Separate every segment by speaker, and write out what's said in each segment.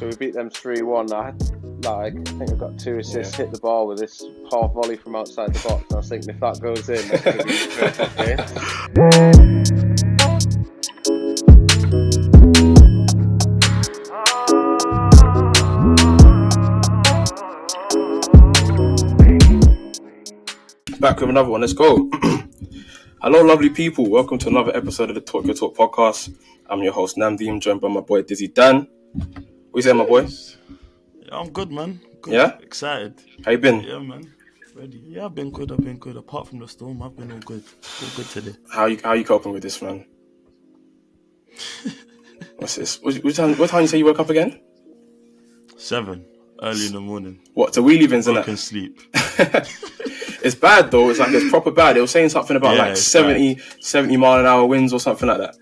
Speaker 1: so we beat them 3-1. I think I got 2 assists, hit the ball with this half volley from outside the box. And I was thinking if that goes in, that's going to be the
Speaker 2: perfect game. Back with another one. Let's go. Hello, lovely people. Welcome to another episode of the Talk Your Talk podcast. I'm your host, Namdi. I'm joined by my boy, Dizzy Dan. What you saying, my boy?
Speaker 3: Yeah, I'm good, man. Good.
Speaker 2: Yeah?
Speaker 3: Excited.
Speaker 2: How you been?
Speaker 3: Yeah, man. Ready. Yeah, I've been good. Apart from the storm, I've been all good. All good today.
Speaker 2: How you coping with this, man? What's this? What time you say you woke up again?
Speaker 3: 7, early in the morning.
Speaker 2: What, to wheelie bins and that?
Speaker 3: Broken sleep.
Speaker 2: It's bad, though. It's proper bad. They were saying something about 70 mile an hour winds or something like that.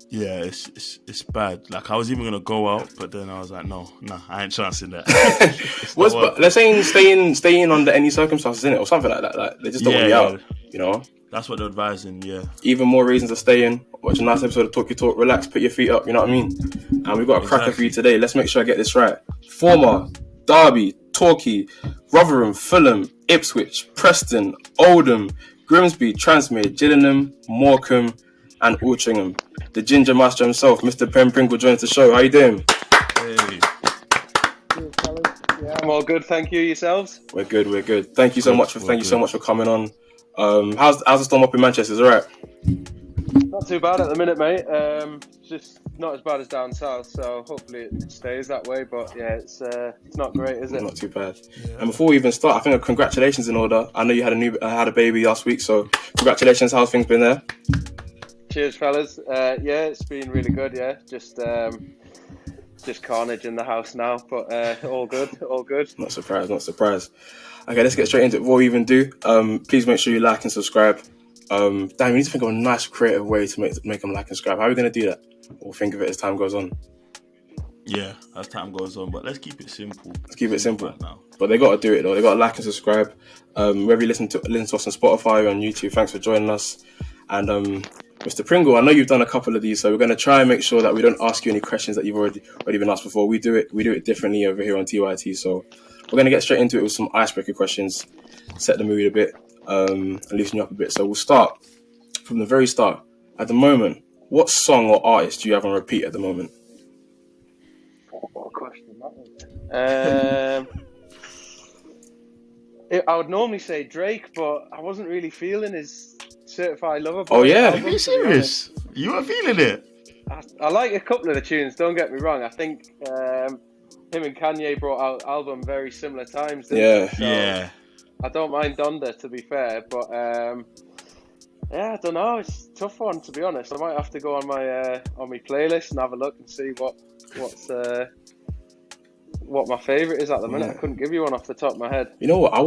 Speaker 3: Yeah, it's bad. Like, I was even going to go out, but then I was like, nah, I ain't chancing that.
Speaker 2: But they're saying stay in under any circumstances, innit? Or something like that. Like, they just don't want you out, you know?
Speaker 3: That's what they're advising, yeah.
Speaker 2: Even more reasons to stay in. Watch a nice episode of Talk Your Talk, relax, put your feet up, you know what I mean? And we've got a cracker for you today. Let's make sure I get this right. Former, Derby, Torquay, Rotherham, Fulham, Ipswich, Preston, Oldham, Grimsby, Transmere, Gillingham, Morecambe, and Altrincham. The ginger master himself, Mr. Pringle, joins the show. How you doing?
Speaker 3: Hey.
Speaker 1: Yeah, I'm all good. Thank you. Yourselves?
Speaker 2: We're good. Thank you so much for coming on. How's the storm up in Manchester? Is it alright?
Speaker 1: Not too bad at the minute, mate. Just not as bad as down south, so hopefully it stays that way. But yeah, it's not great, is it?
Speaker 2: Not too bad. Yeah. And before we even start, I think congratulations in order. I know you had a baby last week, so congratulations. How's things been there?
Speaker 1: Cheers, fellas. Yeah, it's been really good. Yeah, just carnage in the house now, but all good. Not surprised.
Speaker 2: Okay, let's get straight into it. Before we even do, please make sure you like and subscribe. Dan, we need to think of a nice creative way to make them like and subscribe. How are we going to do that? We'll think of it as time goes on.
Speaker 3: Yeah, as time goes on, but let's keep it simple.
Speaker 2: Right now. But they got to do it though. They got to like and subscribe. Wherever you listen to us on Spotify or on YouTube, thanks for joining us. And Mr. Pringle, I know you've done a couple of these, so we're going to try and make sure that we don't ask you any questions that you've already been asked before. We do it differently over here on TYT. So we're going to get straight into it with some icebreaker questions, set the mood a bit, and loosen you up a bit. So we'll start from the very start. At the moment, what song or artist do you have on repeat at the moment?
Speaker 1: What a question that was. I would normally say Drake, but I wasn't really feeling his Certified Lover Boy.
Speaker 2: Oh yeah,
Speaker 1: album,
Speaker 3: are you serious? You were feeling it?
Speaker 1: I like a couple of the tunes. Don't get me wrong. I think him and Kanye brought out album very similar times.
Speaker 2: Yeah.
Speaker 1: I don't mind Donda, to be fair, but yeah, I don't know. It's a tough one, to be honest. I might have to go on my playlist and have a look and see what my favourite is at the minute. I couldn't give you one off the top of my head. You know what?
Speaker 2: I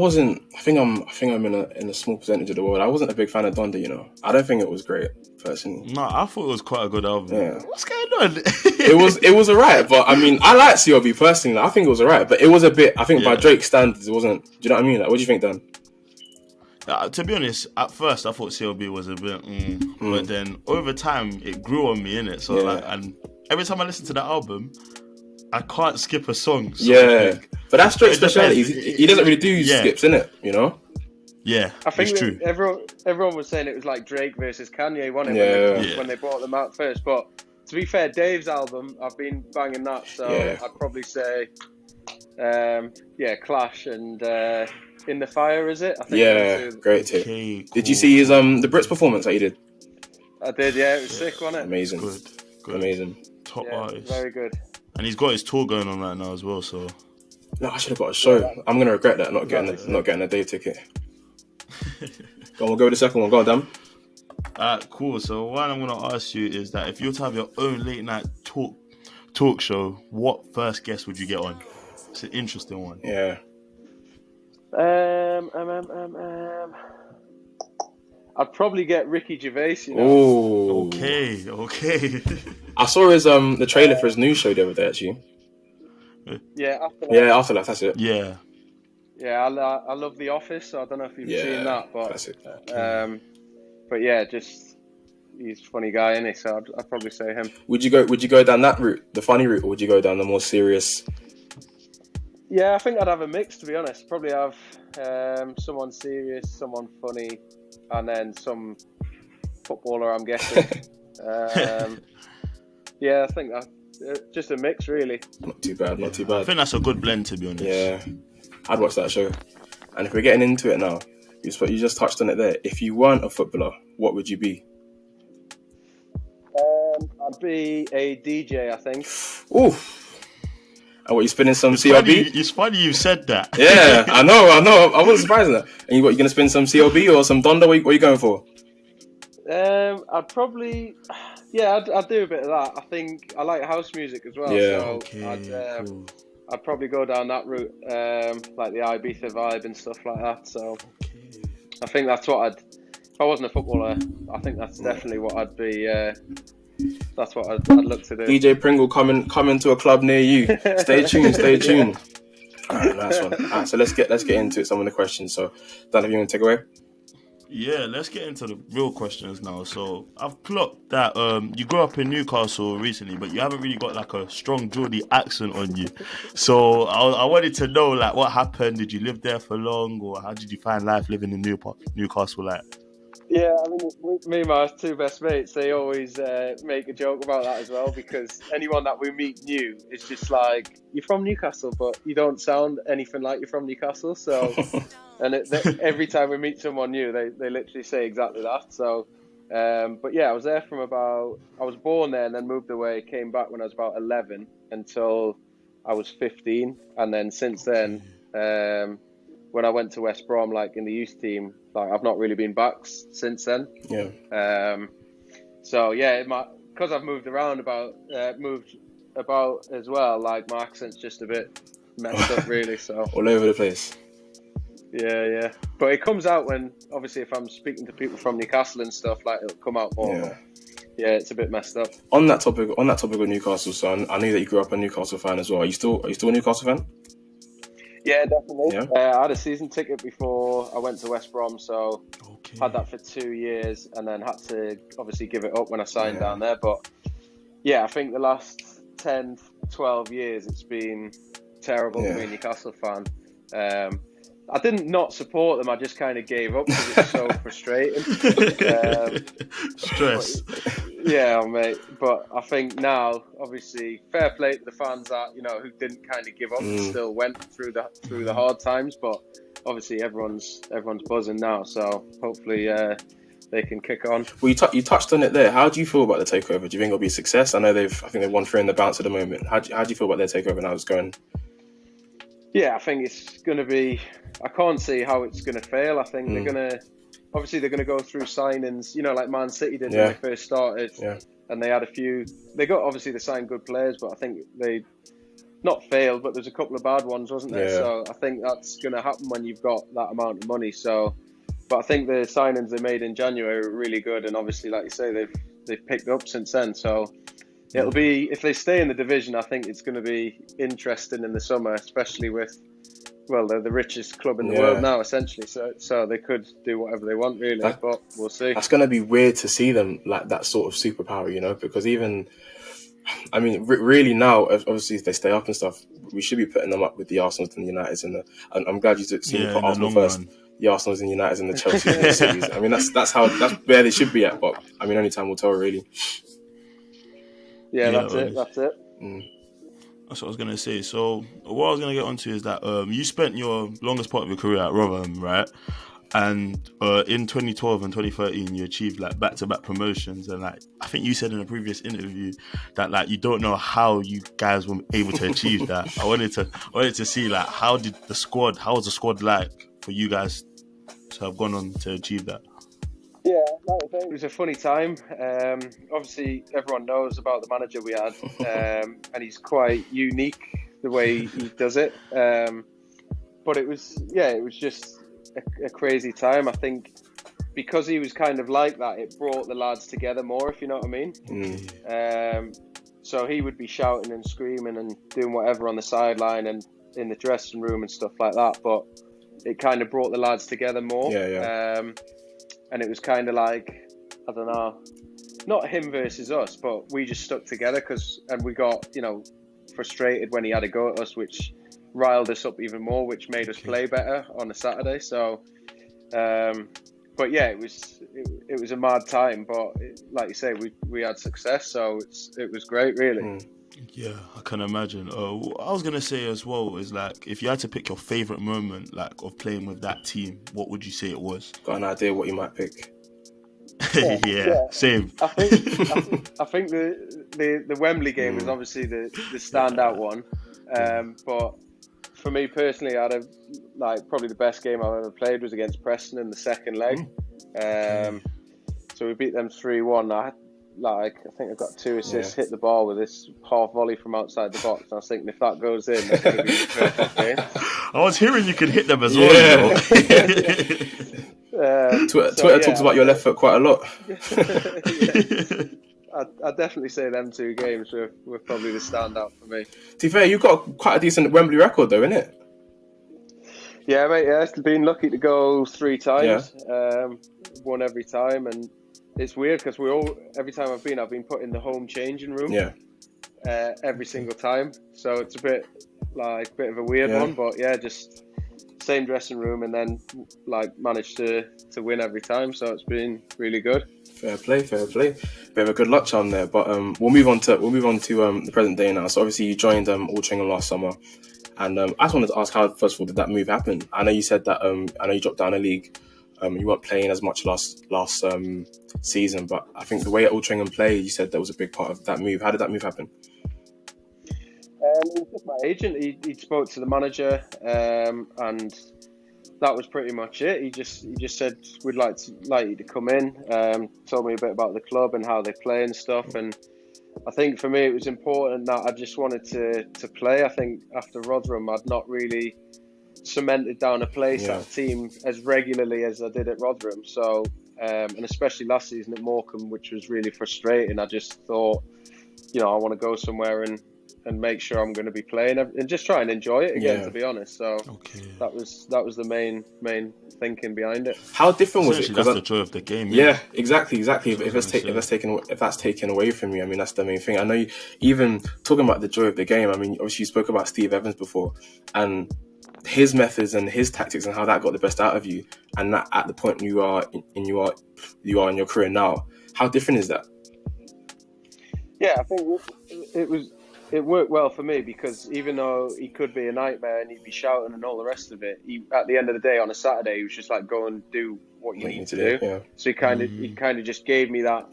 Speaker 2: think I'm in a small percentage of the world. I wasn't a big fan of Donda, you know. I don't think it was great, personally.
Speaker 3: No, I thought it was quite a good album.
Speaker 2: Yeah.
Speaker 3: What's going on?
Speaker 2: it was alright, but I mean, I like CLB personally. I think it was alright, but it was a bit, I think by Drake's standards, it wasn't. Do you know what I mean? Like, what do you think, Dan?
Speaker 3: To be honest, at first I thought CLB was a bit, but then over time it grew on me, innit? So and every time I listen to that album, I can't skip a song.
Speaker 2: But that's Drake's speciality. He doesn't really do skips, innit? You know?
Speaker 3: Yeah,
Speaker 1: I think
Speaker 3: it's true.
Speaker 1: Everyone was saying it was like Drake versus Kanye, wasn't it? When they brought them out first. But to be fair, Dave's album, I've been banging that, so I'd probably say, Clash and In the Fire, is it? I think
Speaker 2: great tip.
Speaker 3: Okay, cool.
Speaker 2: Did you see his the Brits performance that he did?
Speaker 1: I did, yeah. It was sick, wasn't it?
Speaker 2: Amazing.
Speaker 3: Good.
Speaker 2: Amazing.
Speaker 3: Top artist.
Speaker 1: Very good.
Speaker 3: And he's got his tour going on right now as well, so...
Speaker 2: No, I should have got a show. I'm going to regret that, not getting a day ticket. Go on, we'll go with the second one. Go on, Dan.
Speaker 3: Cool. So what I'm going to ask you is that if you were to have your own late night talk show, what first guest would you get on? It's an interesting one.
Speaker 2: Yeah.
Speaker 1: I'd probably get Ricky Gervais, you know.
Speaker 2: Oh.
Speaker 3: Okay.
Speaker 2: I saw his the trailer for his new show the other day, actually.
Speaker 1: Yeah, Afterlife.
Speaker 2: Yeah, Afterlife, that's it.
Speaker 3: Yeah.
Speaker 1: Yeah, I love The Office, so I don't know if you've seen that, but
Speaker 2: that's it.
Speaker 1: but yeah, just he's a funny guy, isn't he? So I'd probably say him.
Speaker 2: Would you go down that route, the funny route, or would you go down the more serious?
Speaker 1: Yeah, I think I'd have a mix, to be honest. Probably have someone serious, someone funny, and then some footballer, I'm guessing. Yeah, I think that just a mix, really.
Speaker 2: Not too bad.
Speaker 3: I think that's a good blend, to be honest.
Speaker 2: Yeah, I'd watch that show. And if we're getting into it now, you just touched on it there. If you weren't a footballer, what would you be?
Speaker 1: I'd be a DJ, I think.
Speaker 2: Ooh. And what, you spinning some CLB?
Speaker 3: It's funny you said that.
Speaker 2: Yeah, I know. I wasn't surprised at that. And you going to spin some CLB or some Donda? What are you going for?
Speaker 1: I'd probably... Yeah, I'd do a bit of that. I think I like house music as well.
Speaker 2: Yeah.
Speaker 1: So
Speaker 3: Okay,
Speaker 1: cool. I'd probably go down that route, like the Ibiza vibe and stuff like that. So I think that's what if I wasn't a footballer, I think that's definitely what I'd be... that's what I'd look to do.
Speaker 2: DJ Pringle coming to a club near you. Stay tuned. Alright, nice one. Alright, so let's get into it, some of the questions. So, Dan, if you want to take away?
Speaker 3: Yeah, let's get into the real questions now. So I've clocked that you grew up in Newcastle recently, but you haven't really got like a strong Geordie accent on you. So I wanted to know, like, what happened? Did you live there for long, or how did you find life living in Newcastle like?
Speaker 1: Yeah, I mean, me and my two best mates, they always make a joke about that as well, because anyone that we meet new is just like, you're from Newcastle, but you don't sound anything like you're from Newcastle. So, and every time we meet someone new, they literally say exactly that. So, but yeah, I was there I was born there and then moved away, came back when I was about 11 until I was 15. And then since then, when I went to West Brom, like in the youth team, like I've not really been back since then.
Speaker 2: Yeah.
Speaker 1: So yeah, because I've moved about as well, like my accent's just a bit messed up, really. So
Speaker 2: all over the place.
Speaker 1: Yeah. But it comes out when, obviously, if I'm speaking to people from Newcastle and stuff, like it'll come out more.
Speaker 2: Yeah.
Speaker 1: Yeah, it's a bit messed up.
Speaker 2: On that topic of Newcastle, so I knew that you grew up a Newcastle fan as well. Are you still a Newcastle fan?
Speaker 1: Yeah, definitely.
Speaker 2: Yeah.
Speaker 1: I had a season ticket before I went to West Brom, so had that for 2 years, and then had to obviously give it up when I signed down there. But yeah, I think the last 10, 12 years it's been terrible to be a Newcastle fan. I didn't not support them, I just kind of gave up because it's so frustrating.
Speaker 3: Stress.
Speaker 1: Yeah, mate. But I think now, obviously, fair play to the fans that, who didn't kind of give up and still went through the hard times. But obviously, everyone's buzzing now. So hopefully they can kick on.
Speaker 2: Well, you touched on it there. How do you feel about the takeover? Do you think it'll be a success? I know I think they've won 3 in the bounce at the moment. How do you feel about their takeover and how it's going?
Speaker 1: Yeah, I think it's going to be... I can't see how it's going to fail. I think they're going to go through signings, like Man City did when they first started. Yeah. And they had a few... They signed good players, but I think they not failed, but there's a couple of bad ones, wasn't there? Yeah. So I think that's going to happen when you've got that amount of money. So, but I think the signings they made in January were really good. And obviously, like you say, they've picked up since then. So it'll be... If they stay in the division, I think it's going to be interesting in the summer, especially with... Well, they're the richest club in the world now, essentially. So they could do whatever they want, really. But we'll see.
Speaker 2: That's going to be weird to see them like that sort of superpower, because even, I mean, really now, obviously, if they stay up and stuff, we should be putting them up with the Arsenals and the Uniteds. And I'm glad you seen me put Arsenal first. Run. The Arsenals and Uniteds and the Chelsea and the Cities. I mean, that's where they should be at. But I mean, only time will tell, really.
Speaker 1: Yeah, that's it.
Speaker 3: That's what I was going to say. So what I was going to get onto is that you spent your longest part of your career at Rotherham, right? And in 2012 and 2013, you achieved like back-to-back promotions. And like I think you said in a previous interview that like you don't know how you guys were able to achieve that. I wanted to see like how was the squad like for you guys to have gone on to achieve that?
Speaker 1: Yeah, it was a funny time. Obviously, everyone knows about the manager we had, and he's quite unique the way he does it. But it was just a crazy time. I think because he was kind of like that, it brought the lads together more, if you know what I mean. So he would be shouting and screaming and doing whatever on the sideline and in the dressing room and stuff like that. But it kind of brought the lads together more.
Speaker 2: Yeah.
Speaker 1: And it was kind of like, I don't know, not him versus us, but we just stuck together and we got, frustrated when he had a go at us, which riled us up even more, which made us play better on a Saturday. So, but yeah, it was a mad time, but like you say, we had success, so it was great, really.
Speaker 3: Yeah, I can imagine. What I was gonna say as well is, like, if you had to pick your favorite moment, like, of playing with that team, what would you say it was?
Speaker 2: Got an idea what you might pick?
Speaker 3: Yeah, same.
Speaker 1: I think the Wembley game was obviously the standout one, but for me personally, probably the best game I've ever played was against Preston in the second leg. So we beat them 3-1. I think I got 2 assists, hit the ball with this half volley from outside the box. I was thinking, if that goes in, that's going to be the perfect game.
Speaker 3: I was hearing you could hit them as well.
Speaker 2: Twitter talks about your left foot quite a lot.
Speaker 1: I'd definitely say them 2 games were probably the standout for me.
Speaker 2: To be fair, you've got quite a decent Wembley record though, innit?
Speaker 1: Yeah, mate, yeah. Been lucky to go 3 times. Won every time, and it's weird because every time I've been put in the home changing room. Every single time. So it's a bit of a weird one, but yeah, just same dressing room, and then managed to win every time. So it's been really good.
Speaker 2: Fair play. Bit of a good luck charm there, but we'll move on to the present day now. So obviously you joined Altrincham last summer, and I just wanted to ask, how first of all did that move happen? I know you said that I know you dropped down a league. You weren't playing as much last season, but I think the way Altrincham play, you said that was a big part of that move. How did that move happen?
Speaker 1: It was just my agent. He spoke to the manager, and that was pretty much it. He just said, we'd like you to come in. Told me a bit about the club and how they play and stuff. And I think for me it was important that I just wanted to play. I think after Rotherham, I'd not really cemented down a place at a team as regularly as I did at Rotherham. So, and especially last season at Morecambe, which was really frustrating. I just thought, I want to go somewhere and make sure I'm going to be playing and just try and enjoy it again, to be honest. So that was the main thinking behind it.
Speaker 2: How different was it?
Speaker 3: That's the joy of the game.
Speaker 2: Yeah, exactly. If that's taken away from you, I mean, that's the main thing. I know you, even talking about the joy of the game. I mean, obviously you spoke about Steve Evans before, and his methods and his tactics and how that got the best out of you, and that at the point you are in your career now. How different is that?
Speaker 1: Yeah, I think it worked well for me, because even though he could be a nightmare and he'd be shouting and all the rest of it, at the end of the day on a Saturday, he was just like, go and do what you need to do. Yeah. So he kind of just gave me that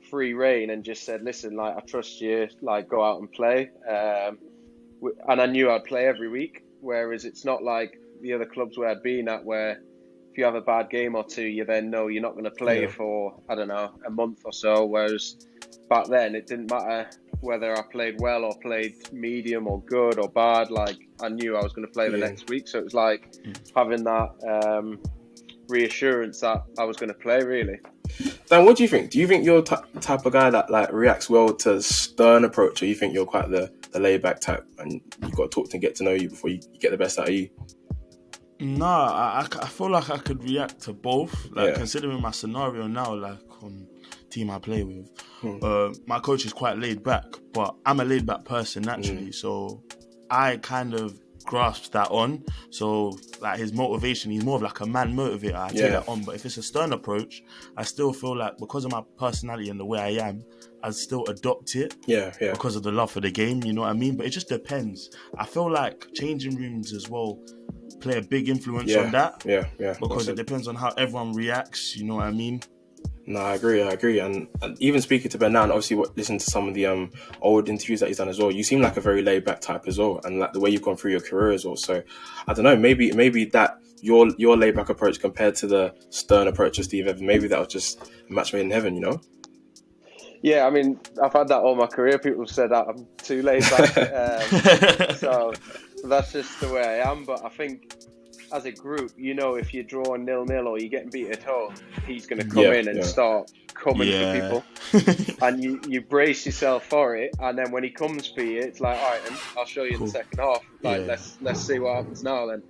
Speaker 1: free rein and just said, listen, I trust you, go out and play. And I knew I'd play every week. Whereas it's not like the other clubs where I'd been at, where if you have a bad game or 2, you then know you're not going to play for, I don't know, a month or so. Whereas back then, it didn't matter whether I played well or played medium or good or bad. I knew I was going to play the next week. So it was having that reassurance that I was going to play, really.
Speaker 2: Dan, what do you think? Do you think you're type of guy that reacts well to stern approach, or you think you're quite the laid back type and you've got to talk to get to know you before you get the best out of you?
Speaker 3: No, I feel like I could react to both. Considering my scenario now, on team I play with, my coach is quite laid back, but I'm a laid back person naturally, so I kind of grasp that on. So his motivation, he's more of a man motivator. I take that on. But if it's a stern approach, I still feel like because of my personality and the way I am, I still adopt it. Because of the love for the game, you know what I mean? But it just depends. I feel like changing rooms as well play a big influence on that. Because it depends on how everyone reacts, you know what I mean?
Speaker 2: No, I agree. And even speaking to Ben now, and obviously listening to some of the old interviews that he's done as well, you seem like a very laid-back type as well, and the way you've gone through your career as well. So, I don't know, maybe that your laid-back approach compared to the stern approach of Steve Evans, maybe that was just a match made in heaven,
Speaker 1: Yeah, I mean, I've had that all my career. People have said that I'm too laid back. So that's just the way I am. But I think as a group, if you're drawing 0-0 or you're getting beat at home, he's going to come in and start coming for people. And you brace yourself for it. And then when he comes for you, it's like, all right, then I'll show you in the second half. Let's see what happens now then.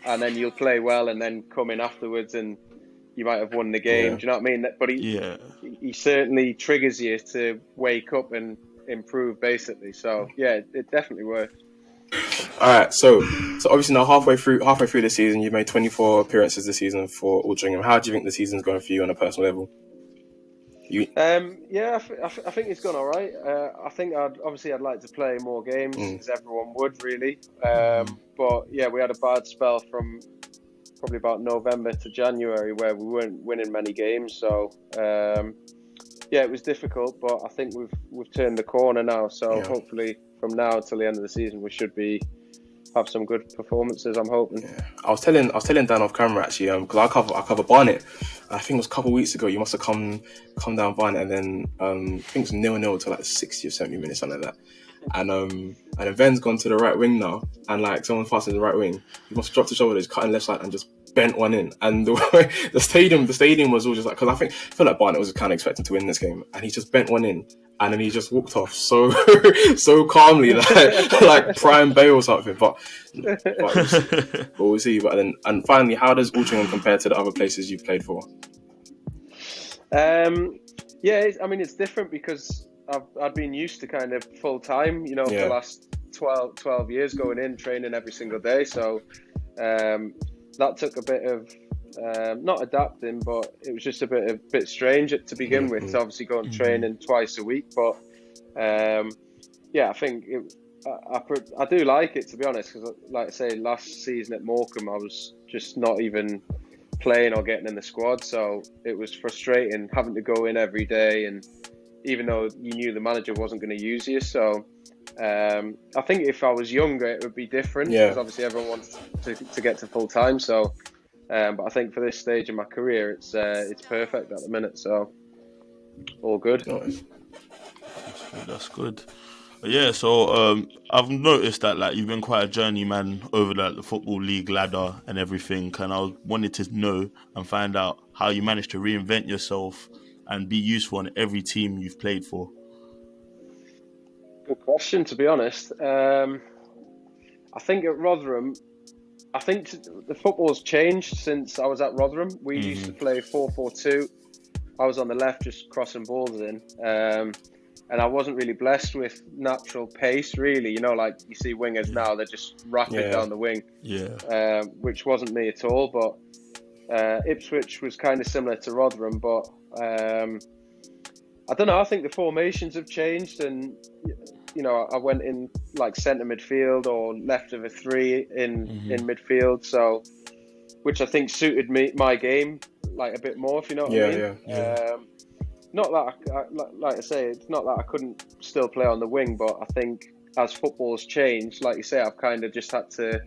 Speaker 1: And then you'll play well and then come in afterwards and, you might have won the game. Do you know what I mean? But he certainly triggers you to wake up and improve, basically. So yeah, it definitely worked.
Speaker 2: All right, so obviously now halfway through the season, you've made 24 appearances this season for Altrincham. How do you think the season's going for you on a personal level?
Speaker 1: I think it's gone all right. I think I'd like to play more games, as everyone would really. But yeah, we had a bad spell from probably about November to January where we weren't winning many games. So it was difficult, but I think we've turned the corner now. So hopefully from now until the end of the season, we should have some good performances, I'm hoping.
Speaker 2: Yeah. I was telling Dan off camera actually, because I cover Barnet. I think it was a couple of weeks ago. You must have come down Barnet, and then I think it's 0-0 to like 60 or 70 minutes, something like that. And then Ben's gone to the right wing now, and like someone's passing the right wing. He must have dropped his shoulders, cutting left side, and just bent one in. And the stadium was all just like, because I feel like Barnet was kind of expecting to win this game, and he just bent one in. And then he just walked off so calmly, like Prime Bay or something. But we'll see. But then, and finally, how does Altrincham compare to the other places you've played for?
Speaker 1: It's different because I've been used to kind of full time, for the last 12 years going in training every single day. So that took a bit of not adapting, but it was just a bit strange to begin with. To obviously go and training twice a week, but I think I do like it, to be honest, because like I say, last season at Morecambe I was just not even playing or getting in the squad, so it was frustrating having to go in every day, and even though you knew the manager wasn't going to use you. So I think if I was younger it would be different, because obviously everyone wants to get to full time. So but I think for this stage in my career, it's perfect at the minute. So all good.
Speaker 2: Nice.
Speaker 3: That's good. Yeah. So I've noticed that like you've been quite a journeyman over the football league ladder and everything, and I wanted to know and find out how you managed to reinvent yourself and be useful on every team you've played for.
Speaker 1: Good question, to be honest. I think at Rotherham, the football's changed since I was at Rotherham. We used to play 4-4-2. I was on the left just crossing balls in. And I wasn't really blessed with natural pace, really. Like you see wingers now, they're just rapid down the wing. Yeah. Which wasn't me at all. But Ipswich was kind of similar to Rotherham. But I don't know. I think the formations have changed, and I went in like centre midfield or left of a three in midfield, so which I think suited my game like a bit more, if you know what I mean. Yeah. Not that like I say, it's not that I couldn't still play on the wing, but I think as football's changed, like you say, I've kind of just had to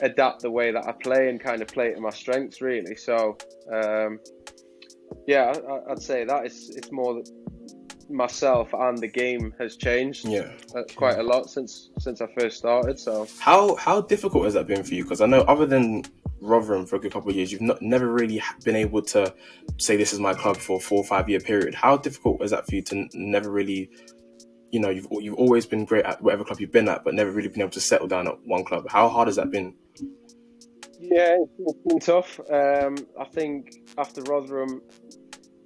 Speaker 1: adapt the way that I play and kind of play to my strengths, really. So I'd say that it's more that myself and the game has changed quite a lot since I first started. So
Speaker 2: how difficult has that been for you? Because I know other than Rotherham for a good couple of years, you've never really been able to say this is my club for a 4 or 5 year period. How difficult is that for you to never really, you've always been great at whatever club you've been at, but never really been able to settle down at one club? How hard has that been?
Speaker 1: Yeah, it's been tough. I think after Rotherham,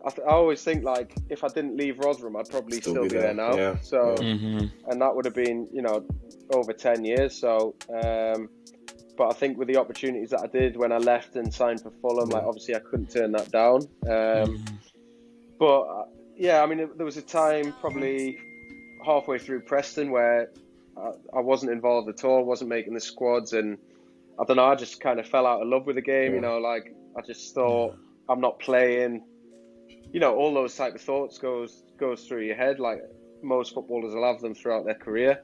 Speaker 1: I always think like if I didn't leave Rotherham, I'd probably still be there now. Yeah. So, and that would have been, over 10 years. So, but I think with the opportunities that I did when I left and signed for Fulham, like obviously I couldn't turn that down. But there was a time probably halfway through Preston where I wasn't involved at all, wasn't making the squads, and I don't know, I just kind of fell out of love with the game. Like I just thought I'm not playing. All those type of thoughts goes through your head. Like most footballers will have them throughout their career.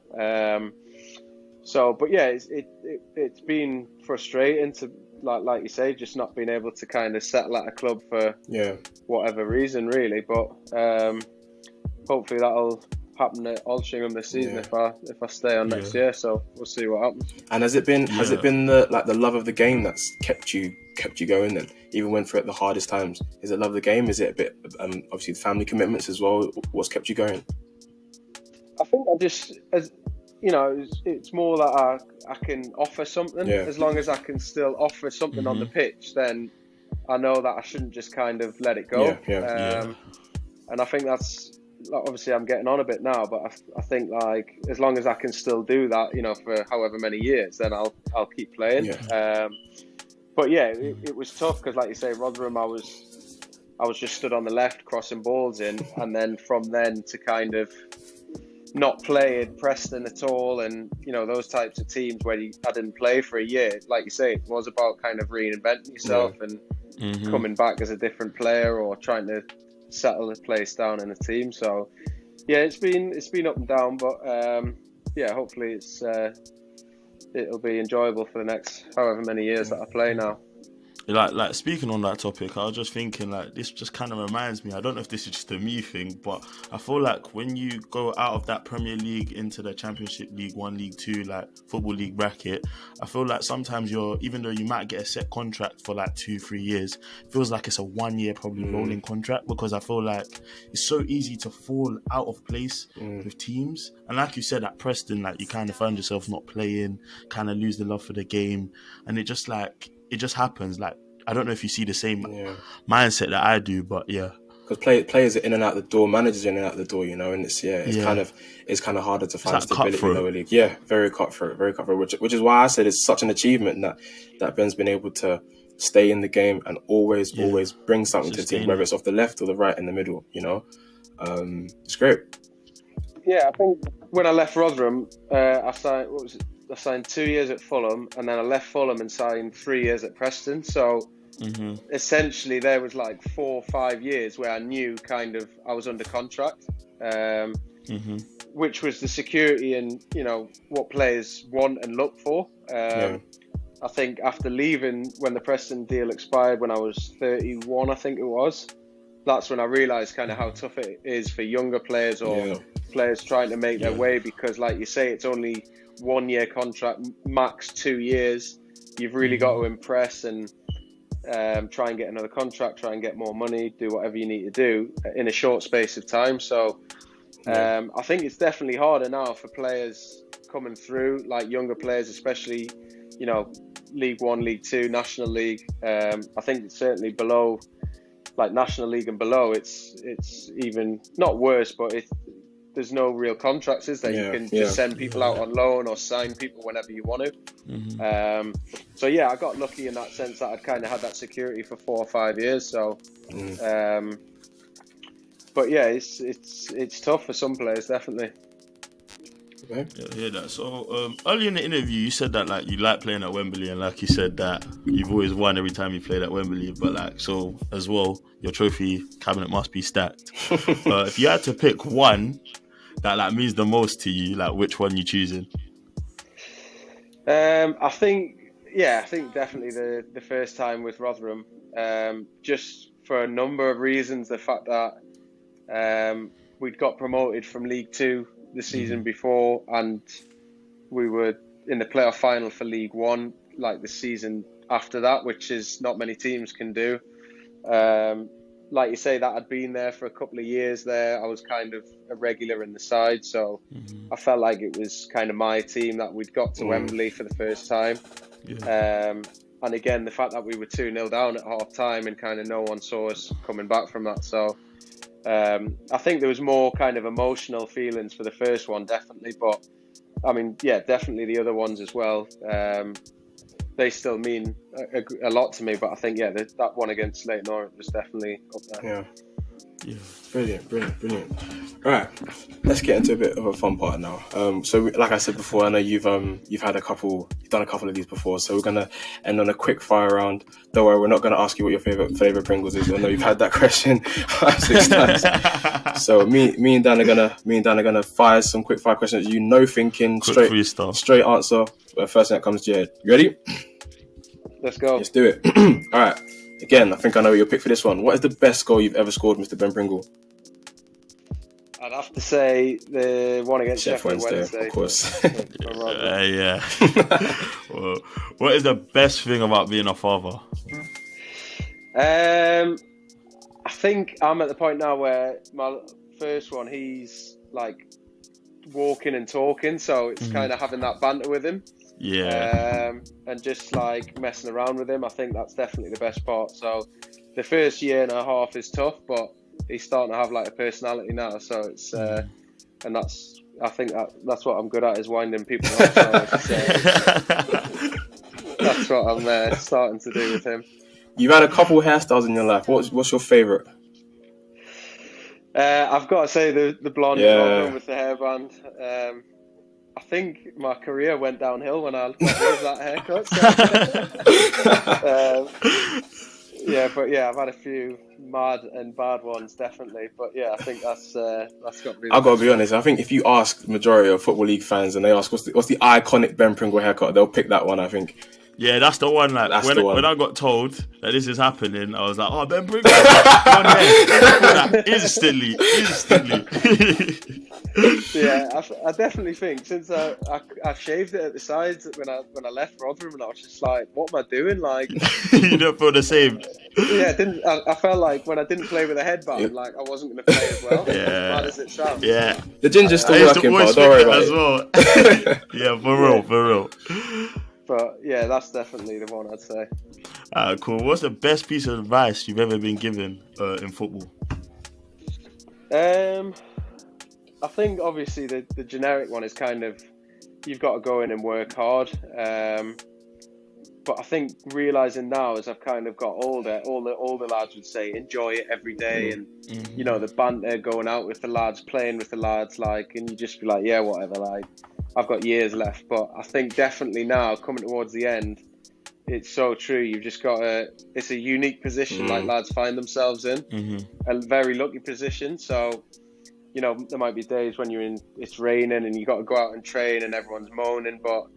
Speaker 1: It's been frustrating to like you say, just not being able to kind of settle at a club for whatever reason, really. But hopefully that'll happen at Altrincham this season if I stay on next year. So we'll see what happens.
Speaker 2: And has it been the love of the game that's kept you going then, even when for the hardest times? Is it love of the game? Is it a bit obviously family commitments as well? What's kept you going?
Speaker 1: I think it's more that I can offer something. As long as I can still offer something on the pitch, then I know that I shouldn't just kind of let it go.
Speaker 2: Yeah.
Speaker 1: And I think that's, obviously I'm getting on a bit now, but I think like as long as I can still do that, you know, for however many years, then I'll keep playing.
Speaker 2: Yeah.
Speaker 1: But yeah, it was tough because, like you say, Rotherham, I was just stood on the left crossing balls in, and then from then to kind of not play at Preston at all, and you know, those types of teams where I didn't play for a year. Like you say, it was about kind of reinventing yourself and coming back as a different player, or trying to settle a place down in a team. So yeah, it's been up and down, but yeah, hopefully it'll be enjoyable for the next however many years that I play now.
Speaker 3: Like speaking on that topic, I was just thinking, like, this just kind of reminds me, I don't know if this is just a me thing, but I feel like when you go out of that Premier League into the Championship, League 1, League 2, like Football League bracket, I feel like sometimes even though you might get a set contract for like 2-3 years, it feels like it's a 1 year probably rolling contract, because I feel like it's so easy to fall out of place with teams. And like you said, at Preston, like, you kind of found yourself not playing, kind of lose the love for the game, and it just happens. Like, I don't know if you see the same mindset that I do, but yeah.
Speaker 2: Because players are in and out the door, managers are in and out the door, you know, and it's kind of harder to find stability in the lower league. Yeah, very cutthroat, which is why I said it's such an achievement that Ben's been able to stay in the game and always bring something to the team, whether it's off the left or the right, in the middle, you know. It's great.
Speaker 1: Yeah, I think when I left Rotherham, I signed 2 years at Fulham, and then I left Fulham and signed 3 years at Preston. So essentially there was like 4 or 5 years where I knew kind of I was under contract, which was the security and, you know, what players want and look for. I think after leaving, when the Preston deal expired, when I was 31, I think it was, that's when I realised kind of how tough it is for younger players or players trying to make their way, because like you say, it's only 1 year contract, max 2 years. You've really got to impress and try and get another contract, try and get more money, do whatever you need to do in a short space of time. So I think it's definitely harder now for players coming through, like younger players, especially, you know, League 1, League 2, National League. I think it's certainly below, like National League and below, it's even not worse, but there's no real contracts, is there? You can just send people out on loan or sign people whenever you want to. So yeah, I got lucky in that sense that I'd kind of had that security for 4 or 5 years. So, but yeah, it's tough for some players, definitely.
Speaker 3: Yeah, I hear that. So earlier in the interview, you said that like you like playing at Wembley, and like you said that you've always won every time you played at Wembley. But like, so as well, your trophy cabinet must be stacked. If you had to pick one that like means the most to you, like which one you choosing?
Speaker 1: I think definitely the first time with Rotherham, just for a number of reasons. The fact that we'd got promoted from League 2 the season before, and we were in the playoff final for League 1 like the season after that, which is not many teams can do. Like you say, that I'd been there for a couple of years there. I was kind of a regular in the side, so I felt like it was kind of my team that we'd got to Wembley for the first time. And again, the fact that we were 2-0 down at half time and kind of no one saw us coming back from that. So I think there was more kind of emotional feelings for the first one, definitely. But I mean, yeah, definitely the other ones as well. They still mean a lot to me, but I think, that one against Leyton Orient was definitely up there.
Speaker 2: Yeah. Brilliant. All right, let's get into a bit of a fun part now. So like I said before, I know you've done a couple of these before, so we're gonna end on a quick fire round. Don't worry, we're not gonna ask you what your favorite Pringles is. I know you've had that question 5-6 times. So me and Dan are gonna fire some quick fire questions. You know, thinking
Speaker 3: quick
Speaker 2: straight answer. First thing that comes to your head. You ready?
Speaker 1: Let's go.
Speaker 2: Let's do it. All right. Again, I think I know your pick for this one. What is the best goal you've ever scored, Mr. Ben Pringle?
Speaker 1: I'd have to say the one against Sheffield Wednesday.
Speaker 2: Of course.
Speaker 3: Yeah. Well, what is the best thing about being a father?
Speaker 1: I think I'm at the point now where my first one, he's like walking and talking, so it's kind of having that banter with him. and just like messing around with him. I think that's definitely the best part. So the first year and a half is tough, but he's starting to have like a personality now. So it's and I think that's what I'm good at, is winding people up. So that's what I'm starting to do with him.
Speaker 2: You've had a couple hairstyles in your life. What's your favourite?
Speaker 1: I've got to say the blonde one with the hairband. I think my career went downhill when I got rid of that haircut. So. I've had a few mad and bad ones, definitely. But yeah, I think that's got to be.
Speaker 2: I've got to be honest. I think if you ask the majority of Football League fans and they ask what's the iconic Ben Pringle haircut, they'll pick that one, I think.
Speaker 3: Yeah, that's the one. Like when I got told that this is happening, I was like, "Oh, Ben Pringle!" Instantly.
Speaker 1: Yeah, I definitely think since I shaved it at the sides when I left Rotherham, and I was just like, "What am I doing?" Like,
Speaker 3: you don't feel the same.
Speaker 1: Yeah, I felt like when I didn't play with a headband, like I wasn't going to play as well.
Speaker 3: Yeah,
Speaker 1: as bad as it sounds.
Speaker 3: Yeah,
Speaker 2: the ginger's still working, but don't worry about
Speaker 3: it. Well. Yeah, for real.
Speaker 1: But yeah, that's definitely the one I'd say.
Speaker 3: Cool. What's the best piece of advice you've ever been given in football?
Speaker 1: I think obviously the generic one is kind of, you've got to go in and work hard. But I think realising now as I've kind of got older, all the lads would say enjoy it every day, and you know, the banter, going out with the lads, playing with the lads, like, and you just be like, yeah, whatever, like I've got years left. But I think definitely now, coming towards the end, it's so true. You've just got it's a unique position, like lads find themselves in, a very lucky position. So, you know, there might be days when it's raining and you got to go out and train and everyone's moaning, but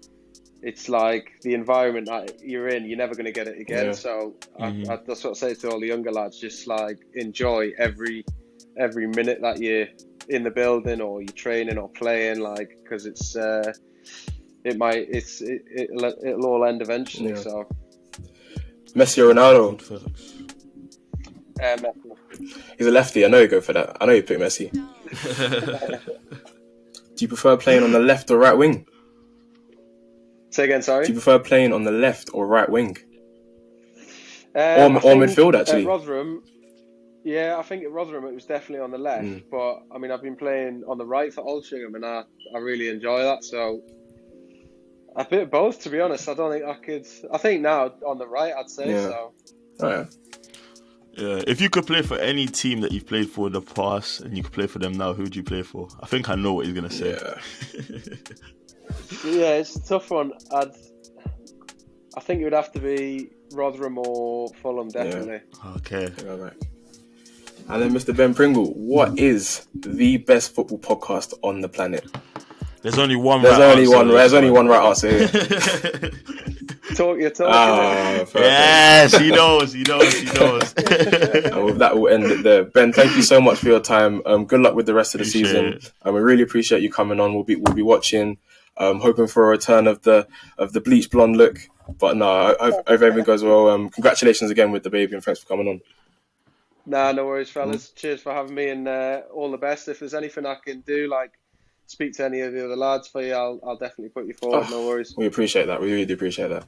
Speaker 1: it's like the environment that you're in, you're never going to get it again. Yeah. So that's what I say to all the younger lads, just like enjoy every minute that you're in the building or you're training or playing, like, because it'll all end eventually. Yeah. So
Speaker 2: Messi or Ronaldo?
Speaker 1: Messi.
Speaker 2: He's a lefty. I know you go for that. I know you pick Messi. Do you prefer playing on the left or right wing?
Speaker 1: Say again, sorry?
Speaker 2: Do you prefer playing on the left or right wing? Or midfield, actually?
Speaker 1: At Rotherham, yeah, I think at Rotherham it was definitely on the left. But, I mean, I've been playing on the right for Altrincham, and I really enjoy that. So, a bit of both, to be honest. I don't think I could... I think now on the right, I'd say, so...
Speaker 2: Oh, yeah.
Speaker 3: Yeah, if you could play for any team that you've played for in the past and you could play for them now, who would you play for? I think I know what he's going to say.
Speaker 1: Yeah, it's a tough one. I think it would have to be Rotherham or Fulham, definitely.
Speaker 3: Yeah. Okay.
Speaker 2: Yeah, right. And then Mr. Ben Pringle, what is the best football podcast on the planet?
Speaker 3: There's only one
Speaker 2: right
Speaker 3: answer.
Speaker 2: There's only one right answer here.
Speaker 1: You're talking.
Speaker 3: Yes, he knows.
Speaker 2: And with that, we'll end it there. Ben, thank you so much for your time. Good luck with the rest of the season. And we really appreciate you coming on. We'll be watching, hoping for a return of the bleach blonde look. But no, I hope everything goes well. Congratulations again with the baby, and thanks for coming on.
Speaker 1: Nah, no worries, fellas. Cheers for having me, and all the best. If there's anything I can do, like speak to any of the other lads for you, I'll definitely put you forward. No worries.
Speaker 2: We appreciate that. We really do appreciate that.